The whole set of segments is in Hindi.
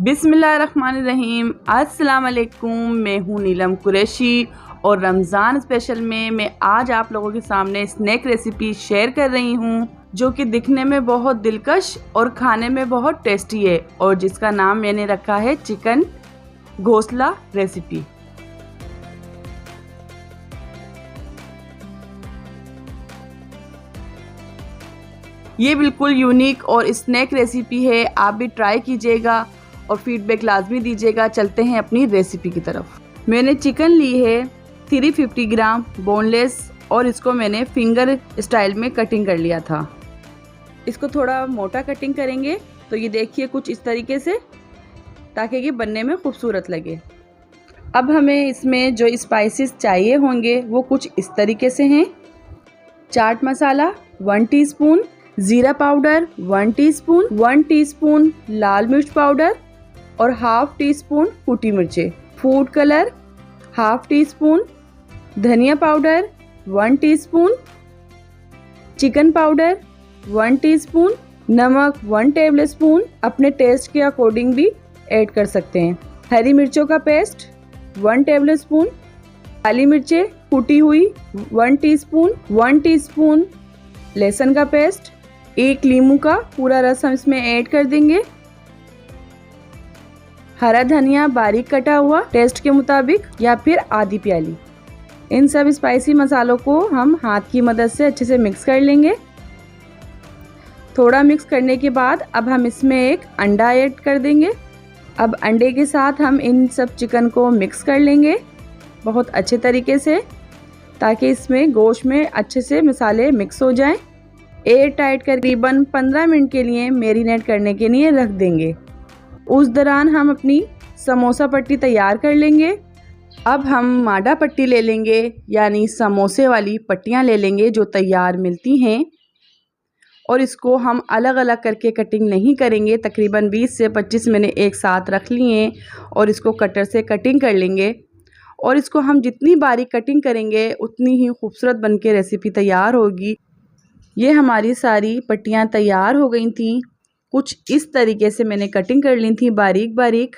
बिस्मिल्लाहिर्रहमानिर्रहीम। अस्सलाम वालेकुम। मैं हूँ नीलम कुरैशी और रमज़ान स्पेशल में मैं आज आप लोगों के सामने स्नैक रेसिपी शेयर कर रही हूँ जो कि दिखने में बहुत दिलकश और खाने में बहुत टेस्टी है और जिसका नाम मैंने रखा है चिकन घोंसला रेसिपी। ये बिल्कुल यूनिक और स्नैक रेसिपी है, आप भी ट्राई कीजिएगा और फीडबैक लाजमी दीजिएगा। चलते हैं अपनी रेसिपी की तरफ। मैंने चिकन ली है 350 ग्राम बोनलेस और इसको मैंने फिंगर स्टाइल में कटिंग कर लिया था। इसको थोड़ा मोटा कटिंग करेंगे तो ये देखिए कुछ इस तरीके से, ताकि ये बनने में खूबसूरत लगे। अब हमें इसमें जो स्पाइसेस चाहिए होंगे वो कुछ इस तरीके से हैं। चाट मसाला 1 टीस्पून, ज़ीरा पाउडर 1 टीस्पून, 1 टीस्पून लाल मिर्च पाउडर और हाफ टी स्पून कुटी मिर्चें, food colour half teaspoon, धनिया powder 1 teaspoon, chicken powder 1 teaspoon, नमक 1 टेबलस्पून, अपने टेस्ट के अकॉर्डिंग भी ऐड कर सकते हैं। हरी मिर्चों का पेस्ट 1 टेबलस्पून, काली मिर्चें कुटी हुई 1 टीस्पून, 1 टीस्पून लहसुन का पेस्ट, 1 नींबू का पूरा रस हम इसमें ऐड कर देंगे। हरा धनिया बारीक कटा हुआ टेस्ट के मुताबिक या फिर आधी प्याली। इन सब स्पाइसी मसालों को हम हाथ की मदद से अच्छे से मिक्स कर लेंगे। थोड़ा मिक्स करने के बाद अब हम इसमें एक अंडा ऐड कर देंगे। अब अंडे के साथ हम इन सब चिकन को मिक्स कर लेंगे बहुत अच्छे तरीके से, ताकि इसमें गोश्त में अच्छे से मसाले मिक्स हो जाएं। एयर टाइट करीबन 15 मिनट के लिए मैरिनेट करने के लिए रख देंगे। उस दौरान हम अपनी समोसा पट्टी तैयार कर लेंगे। अब हम माडा पट्टी ले लेंगे, यानी समोसे वाली पट्टियाँ ले लेंगे जो तैयार मिलती हैं, और इसको हम अलग अलग करके कटिंग नहीं करेंगे। तकरीबन 20 से 25 मैंने एक साथ रख लिए और इसको कटर से कटिंग कर लेंगे। और इसको हम जितनी बारीक कटिंग करेंगे उतनी ही खूबसूरत बन के रेसिपी तैयार होगी। ये हमारी सारी पट्टियाँ तैयार हो गई थी। कुछ इस तरीके से मैंने कटिंग कर ली थी बारीक बारीक।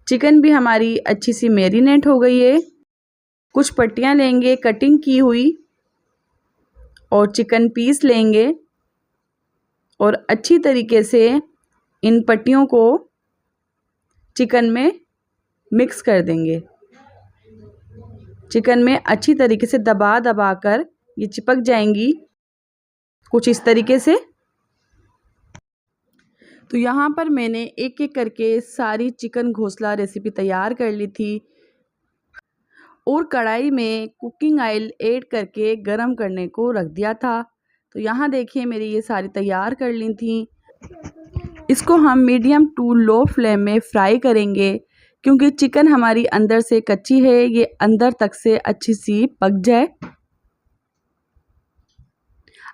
चिकन भी हमारी अच्छी सी मैरिनेट हो गई है। कुछ पट्टियाँ लेंगे कटिंग की हुई और चिकन पीस लेंगे और अच्छी तरीके से इन पट्टियों को चिकन में मिक्स कर देंगे। चिकन में अच्छी तरीके से दबा दबा कर ये चिपक जाएंगी कुछ इस तरीके से। तो यहाँ पर मैंने एक एक करके सारी चिकन घोंसला रेसिपी तैयार कर ली थी और कढ़ाई में कुकिंग ऑयल ऐड करके गरम करने को रख दिया था। तो यहाँ देखिए मेरी ये सारी तैयार कर ली थी। इसको हम मीडियम टू लो फ्लेम में फ्राई करेंगे, क्योंकि चिकन हमारी अंदर से कच्ची है, ये अंदर तक से अच्छी सी पक जाए।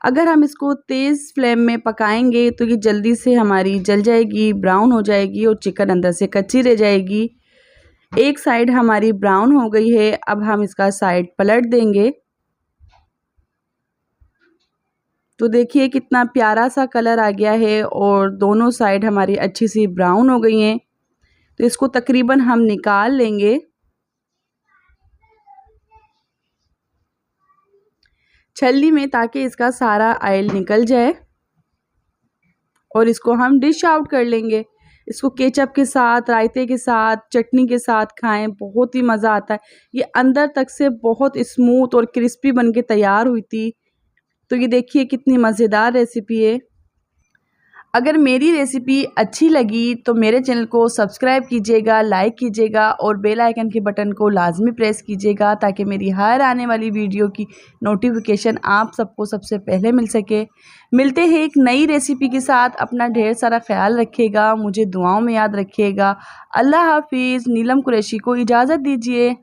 अगर हम इसको तेज़ फ्लेम में पकाएंगे तो ये जल्दी से हमारी जल जाएगी, ब्राउन हो जाएगी और चिकन अंदर से कच्ची रह जाएगी। एक साइड हमारी ब्राउन हो गई है, अब हम इसका साइड पलट देंगे। तो देखिए कितना प्यारा सा कलर आ गया है और दोनों साइड हमारी अच्छी सी ब्राउन हो गई हैं। तो इसको तकरीबन हम निकाल लेंगे छलनी में, ताकि इसका सारा ऑयल निकल जाए और इसको हम डिश आउट कर लेंगे। इसको केचप के साथ, रायते के साथ, चटनी के साथ खाएं, बहुत ही मज़ा आता है। ये अंदर तक से बहुत स्मूथ और क्रिस्पी बन के तैयार हुई थी। तो ये देखिए कितनी मज़ेदार रेसिपी है। अगर मेरी रेसिपी अच्छी लगी तो मेरे चैनल को सब्सक्राइब कीजिएगा, लाइक कीजिएगा और बेल आइकन के बटन को लाजमी प्रेस कीजिएगा, ताकि मेरी हर आने वाली वीडियो की नोटिफिकेशन आप सबको सबसे पहले मिल सके। मिलते हैं एक नई रेसिपी के साथ। अपना ढेर सारा ख्याल रखिएगा, मुझे दुआओं में याद रखिएगा। अल्लाह हाफिज़। नीलम कुरैशी को इजाज़त दीजिए।